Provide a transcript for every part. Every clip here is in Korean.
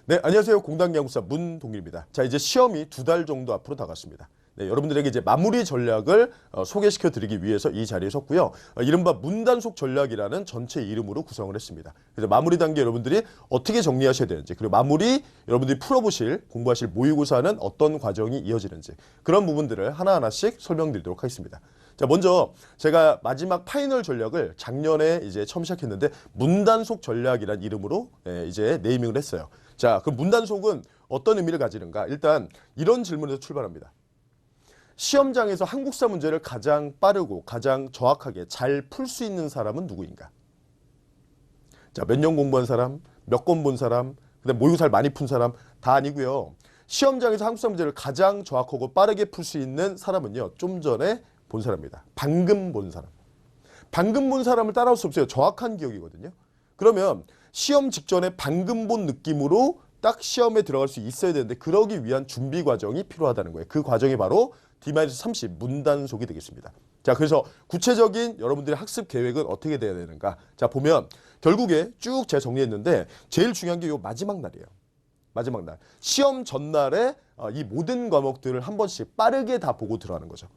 네, 안녕하세요. 공단기하구사 문동길입니다. 자, 이제 시험이 2달 정도 앞으로 다가왔습니다. 네, 여러분들에게 이제 마무리 전략을 소개시켜 드리기 위해서 이 자리에 섰고요. 이른바 문단속 전략이라는 전체 이름으로 구성을 했습니다. 그래서 마무리 단계 여러분들이 어떻게 정리하셔야 되는지, 그리고 마무리 여러분들이 풀어보실, 공부하실 모의고사는 어떤 과정이 이어지는지, 그런 부분들을 하나하나씩 설명드리도록 하겠습니다. 자, 먼저 제가 마지막 파이널 전략을 작년에 이제 처음 시작했는데 문단속 전략이란 이름으로 이제 네이밍을 했어요. 자, 그럼 문단속은 어떤 의미를 가지는가? 일단 이런 질문에서 출발합니다. 시험장에서 한국사 문제를 가장 빠르고 가장 정확하게 잘 풀 수 있는 사람은 누구인가? 자, 몇 년 공부한 사람, 몇 권 본 사람, 그다음 모의고사를 많이 푼 사람 다 아니고요. 시험장에서 한국사 문제를 가장 정확하고 빠르게 풀 수 있는 사람은요. 좀 전에 본 사람입니다. 방금 본 사람. 방금 본 사람을 따라올 수 없어요. 정확한 기억이거든요. 그러면 시험 직전에 방금 본 느낌으로 딱 시험에 들어갈 수 있어야 되는데 그러기 위한 준비 과정이 필요하다는 거예요. 그 과정이 바로 D-30 문단속이 되겠습니다. 자, 그래서 구체적인 여러분들의 학습 계획은 어떻게 돼야 되는가? 자, 보면 결국에 쭉 제가 정리했는데 제일 중요한 게 요 마지막 날이에요. 마지막 날. 시험 전날에 이 모든 과목들을 한 번씩 빠르게 다 보고 들어가는 거죠.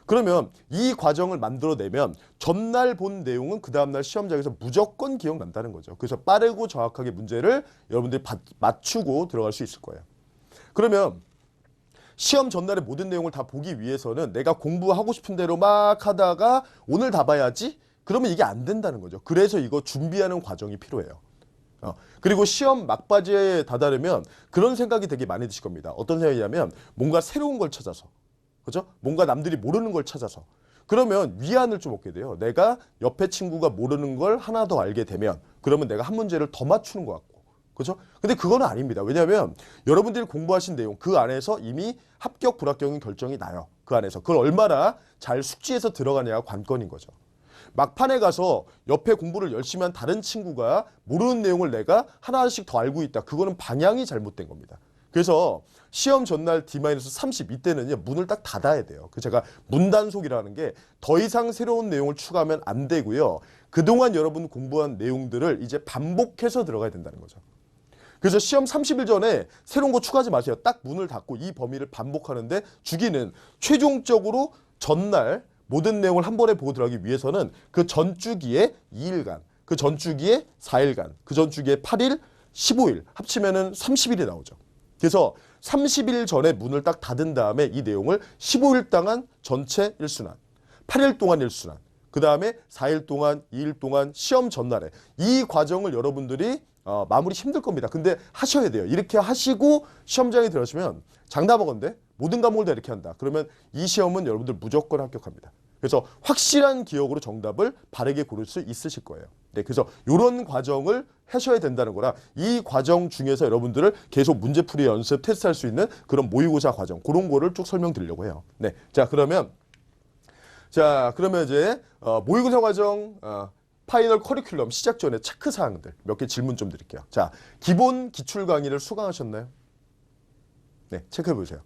그러면 이 과정을 만들어내면 전날 본 내용은 그 다음날 시험장에서 무조건 기억난다는 거죠. 그래서 빠르고 정확하게 문제를 여러분들이 맞추고 들어갈 수 있을 거예요. 그러면 시험 전날의 모든 내용을 다 보기 위해서는 내가 공부하고 싶은 대로 막 하다가 오늘 다 봐야지? 그러면 이게 안 된다는 거죠. 그래서 이거 준비하는 과정이 필요해요. 그리고 시험 막바지에 다다르면 그런 생각이 되게 많이 드실 겁니다. 어떤 생각이냐면 뭔가 새로운 걸 찾아서. 그죠? 뭔가 남들이 모르는 걸 찾아서. 그러면 위안을 좀 얻게 돼요. 내가 옆에 친구가 모르는 걸 하나 더 알게 되면 그러면 내가 한 문제를 더 맞추는 것 같고. 그죠? 근데 그거는 아닙니다. 왜냐하면 여러분들이 공부하신 내용 그 안에서 이미 합격, 불합격은 결정이 나요. 그 안에서. 그걸 얼마나 잘 숙지해서 들어가냐가 관건인 거죠. 막판에 가서 옆에 공부를 열심히 한 다른 친구가 모르는 내용을 내가 하나씩 더 알고 있다. 그거는 방향이 잘못된 겁니다. 그래서 시험 전날 D-30 이때는요 문을 딱 닫아야 돼요. 그 제가 문단속이라는 게 더 이상 새로운 내용을 추가하면 안 되고요. 그동안 여러분 공부한 내용들을 이제 반복해서 들어가야 된다는 거죠. 그래서 시험 30일 전에 새로운 거 추가하지 마세요. 딱 문을 닫고 이 범위를 반복하는데 주기는 최종적으로 전날 모든 내용을 한 번에 보고 들어가기 위해서는 그 전주기에 2일간, 그 전주기에 4일간, 그 전주기에 8일, 15일 합치면은 30일이 나오죠. 그래서 30일 전에 문을 딱 닫은 다음에 이 내용을 15일 동안 전체 1순환, 8일 동안 1순환, 그 다음에 4일 동안, 2일 동안 시험 전날에 이 과정을 여러분들이 마무리 힘들 겁니다. 근데 하셔야 돼요. 이렇게 하시고 시험장에 들어가시면 장담하건대 모든 과목을 다 이렇게 한다. 그러면 이 시험은 여러분들 무조건 합격합니다. 그래서 확실한 기억으로 정답을 바르게 고를 수 있으실 거예요. 네, 그래서 이런 과정을 하셔야 된다는 거라 이 과정 중에서 여러분들을 계속 문제풀이 연습 테스트할 수 있는 그런 모의고사 과정 그런 거를 쭉 설명드리려고 해요. 네, 자 그러면 이제 모의고사 과정 파이널 커리큘럼 시작 전에 체크 사항들 몇 개 질문 좀 드릴게요. 자, 기본 기출 강의를 수강하셨나요? 네, 체크해 보세요.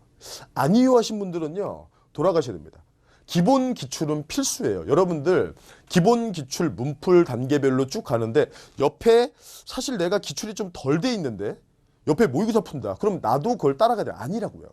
안 이용하신 분들은요 돌아가셔야 됩니다. 기본 기출은 필수예요. 여러분들 기본 기출 문풀 단계별로 쭉 가는데 옆에 사실 내가 기출이 좀 덜 돼 있는데 옆에 모의고사 푼다. 그럼 나도 그걸 따라가야 돼. 아니라고요.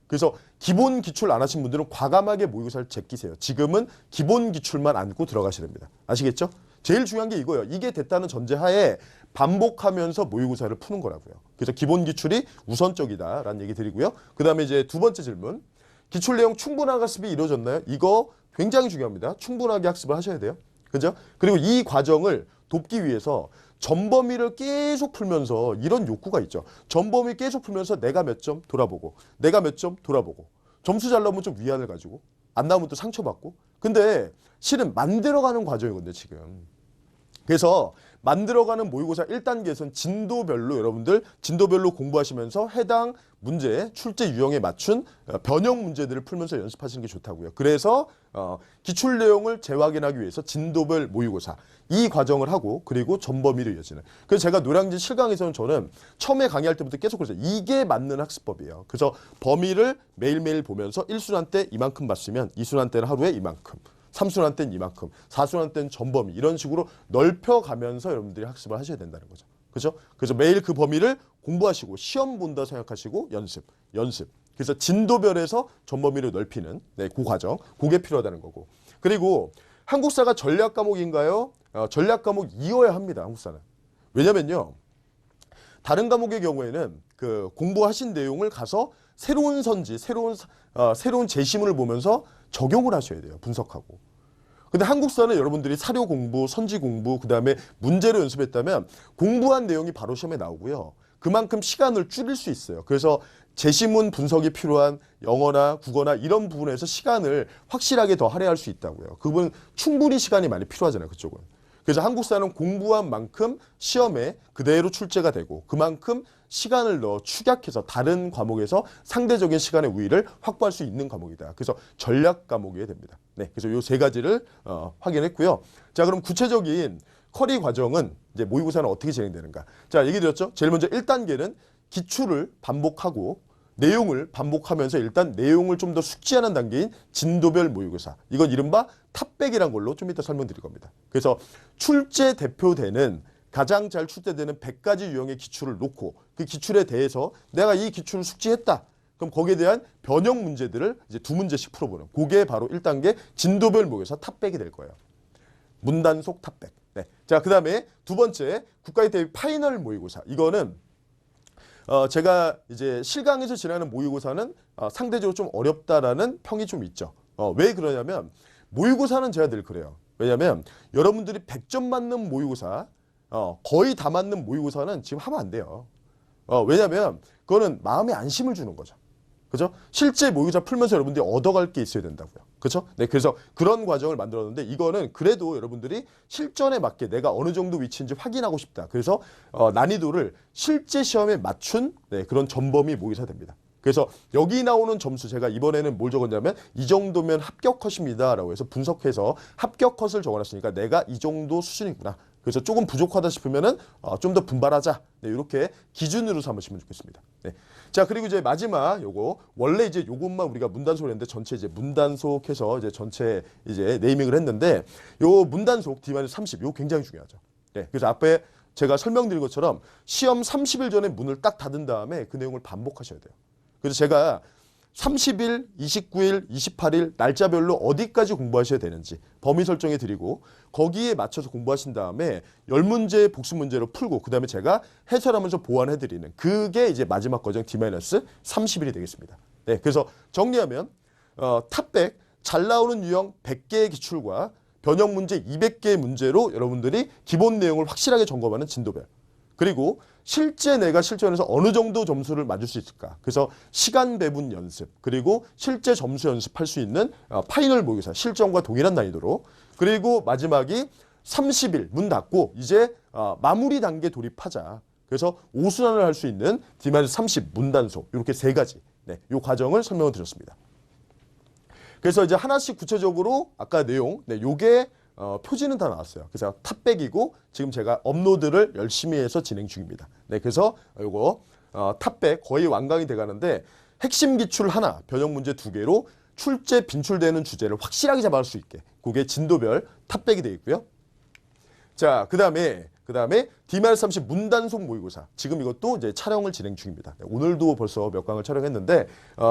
그래서 기본 기출 안 하신 분들은 과감하게 모의고사를 제끼세요. 지금은 기본 기출만 안고 들어가셔야 됩니다. 아시겠죠? 제일 중요한 게 이거예요. 이게 됐다는 전제하에 반복하면서 모의고사를 푸는 거라고요. 그래서 기본 기출이 우선적이다라는 얘기 드리고요. 그 다음에 이제 두 번째 질문. 기출 내용 충분한 학습이 이루어졌나요? 이거 굉장히 중요합니다. 충분하게 학습을 하셔야 돼요. 그죠? 그리고 이 과정을 돕기 위해서 전범위를 계속 풀면서 이런 욕구가 있죠. 전범위 계속 풀면서 내가 몇 점 돌아보고 내가 몇 점 돌아보고 점수 잘 나오면 좀 위안을 가지고 안 나오면 또 상처받고 근데 실은 만들어가는 과정이거든요 지금. 그래서 만들어가는 모의고사 1단계에서는 진도별로 여러분들 진도별로 공부하시면서 해당 문제, 출제 유형에 맞춘 변형 문제들을 풀면서 연습하시는 게 좋다고요. 그래서 기출 내용을 재확인하기 위해서 진도별 모의고사 이 과정을 하고 그리고 전범위로 이어지는. 그래서 제가 노량진 실강에서는 저는 처음에 강의할 때부터 계속 그랬어요. 이게 맞는 학습법이에요. 그래서 범위를 매일매일 보면서 1순환 때 이만큼 봤으면 2순환 때는 하루에 이만큼 3순환 때는 이만큼, 4순환 때는 전범위 이런 식으로 넓혀가면서 여러분들이 학습을 하셔야 된다는 거죠. 그죠? 그래서 매일 그 범위를 공부하시고 시험 본다 생각하시고 연습. 그래서 진도별에서 전범위를 넓히는 그 과정, 그게 필요하다는 거고. 그리고 한국사가 전략 과목인가요? 전략 과목이어야 합니다. 한국사는. 왜냐면요. 다른 과목의 경우에는 그 공부하신 내용을 가서 새로운 선지, 새로운 제시문을 보면서 적용을 하셔야 돼요. 분석하고. 근데 한국사는 여러분들이 사료 공부, 선지 공부, 그다음에 문제로 연습했다면 공부한 내용이 바로 시험에 나오고요. 그만큼 시간을 줄일 수 있어요. 그래서 제시문 분석이 필요한 영어나 국어나 이런 부분에서 시간을 확실하게 더 할애할 수 있다고요. 그분 충분히 시간이 많이 필요하잖아요. 그쪽은. 그래서 한국사는 공부한 만큼 시험에 그대로 출제가 되고 그만큼 시간을 더 축약해서 다른 과목에서 상대적인 시간의 우위를 확보할 수 있는 과목이다. 그래서 전략 과목이 됩니다. 네, 그래서 이 세 가지를 확인했고요. 자, 그럼 구체적인 커리 과정은 이제 모의고사는 어떻게 진행되는가? 자, 얘기 드렸죠. 제일 먼저 1단계는 기출을 반복하고 내용을 반복하면서 일단 내용을 좀 더 숙지하는 단계인 진도별 모의고사. 이건 이른바 탑백이란 걸로 좀 이따 설명드릴 겁니다. 그래서 출제 대표되는 가장 잘 출제되는 100가지 유형의 기출을 놓고 그 기출에 대해서 내가 이 기출을 숙지했다. 그럼 거기에 대한 변형 문제들을 이제 2문제씩 풀어보는. 그게 바로 1단계 진도별 모의고사 탑백이 될 거예요. 문단속 탑백. 네. 자, 그 다음에 두 번째 국가의 대비 파이널 모의고사. 이거는 제가 이제 실강에서 진행하는 모의고사는 상대적으로 좀 어렵다라는 평이 좀 있죠. 왜 그러냐면 모의고사는 제가 늘 그래요. 왜냐면 여러분들이 100점 맞는 모의고사, 거의 다 맞는 모의고사는 지금 하면 안 돼요. 왜냐면 그거는 마음의 안심을 주는 거죠. 그죠? 실제 모의고사 풀면서 여러분들이 얻어갈 게 있어야 된다고요. 그렇죠? 네, 그래서 그런 과정을 만들었는데 이거는 그래도 여러분들이 실전에 맞게 내가 어느 정도 위치인지 확인하고 싶다. 그래서 난이도를 실제 시험에 맞춘 그런 전범위 모의고사 됩니다. 그래서 여기 나오는 점수 제가 이번에는 뭘 적었냐면 이 정도면 합격 컷입니다 라고 해서 분석해서 합격 컷을 적어놨으니까 내가 이 정도 수준이구나. 그래서 조금 부족하다 싶으면은 좀 더 분발하자. 네, 이렇게 기준으로 삼으시면 좋겠습니다. 네. 자, 그리고 이제 마지막 요거 원래 이제 요것만 우리가 문단속을 했는데 전체 이제 문단속해서 이제 전체 이제 네이밍을 했는데 요 문단속 D-30 요 굉장히 중요하죠. 네. 그래서 앞에 제가 설명드린 것처럼 시험 30일 전에 문을 딱 닫은 다음에 그 내용을 반복하셔야 돼요. 그래서 제가 30일, 29일, 28일 날짜별로 어디까지 공부하셔야 되는지 범위 설정해 드리고 거기에 맞춰서 공부하신 다음에 10문제 복습 문제로 풀고 그 다음에 제가 해설하면서 보완해 드리는 그게 이제 마지막 과정 D-30일이 되겠습니다. 네, 그래서 정리하면 탑백 잘 나오는 유형 100개의 기출과 변형 문제 200개의 문제로 여러분들이 기본 내용을 확실하게 점검하는 진도별. 그리고 실제 내가 실전에서 어느 정도 점수를 맞을 수 있을까. 그래서 시간 배분 연습 그리고 실제 점수 연습할 수 있는 파이널 모의고사 실전과 동일한 난이도로 그리고 마지막이 30일 문 닫고 이제 마무리 단계 돌입하자. 그래서 오순환을 할 수 있는 D-30 문단속 이렇게 세 가지 이 과정을 설명을 드렸습니다. 그래서 이제 하나씩 구체적으로 아까 내용 요게 표지는 다 나왔어요. 그래서 탑백이고 지금 제가 업로드를 열심히 해서 진행 중입니다. 네, 그래서 요거 탑백 거의 완강이 돼가는데 핵심 기출 하나, 변형 문제 2개로 출제 빈출되는 주제를 확실하게 잡아갈 수 있게 그게 진도별 탑백이 되어 있고요. 자, 그 다음에 D-30 문단속 모의고사. 지금 이것도 이제 촬영을 진행 중입니다. 네, 오늘도 벌써 몇 강을 촬영했는데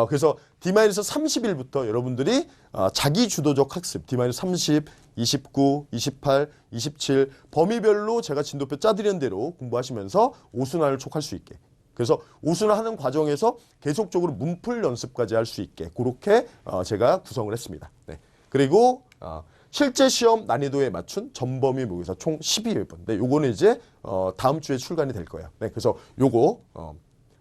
그래서 D-30일부터 여러분들이 자기주도적 학습 D-30, 29, 28, 27 범위별로 제가 진도표 짜드리는 대로 공부하시면서 오순환을 촉할 수 있게. 그래서 오순환하는 과정에서 계속적으로 문풀 연습까지 할 수 있게 그렇게 제가 구성을 했습니다. 네. 그리고 실제 시험 난이도에 맞춘 전범위 모의고사 총 12분. 네, 요거는 이제 다음 주에 출간이 될 거예요. 네, 그래서 요거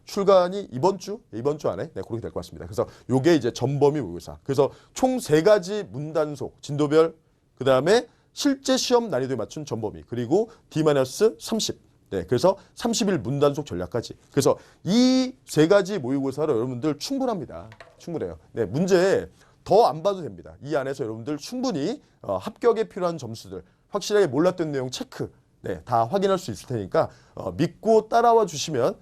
출간이 이번 주 안에 그렇게 될 것 같습니다. 그래서 요게 이제 전범위 모의고사. 그래서 총 3가지 문단속, 진도별, 그 다음에 실제 시험 난이도에 맞춘 전범위, 그리고 D-30. 네, 그래서 30일 문단속 전략까지. 그래서 이 3가지 모의고사로 여러분들 충분합니다. 충분해요. 네, 문제 더 안 봐도 됩니다. 이 안에서 여러분들 충분히 합격에 필요한 점수들, 확실하게 몰랐던 내용 체크, 다 확인할 수 있을 테니까 믿고 따라와 주시면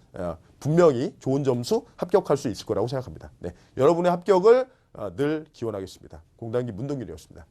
분명히 좋은 점수 합격할 수 있을 거라고 생각합니다. 네, 여러분의 합격을 늘 기원하겠습니다. 공단기 문동길이었습니다.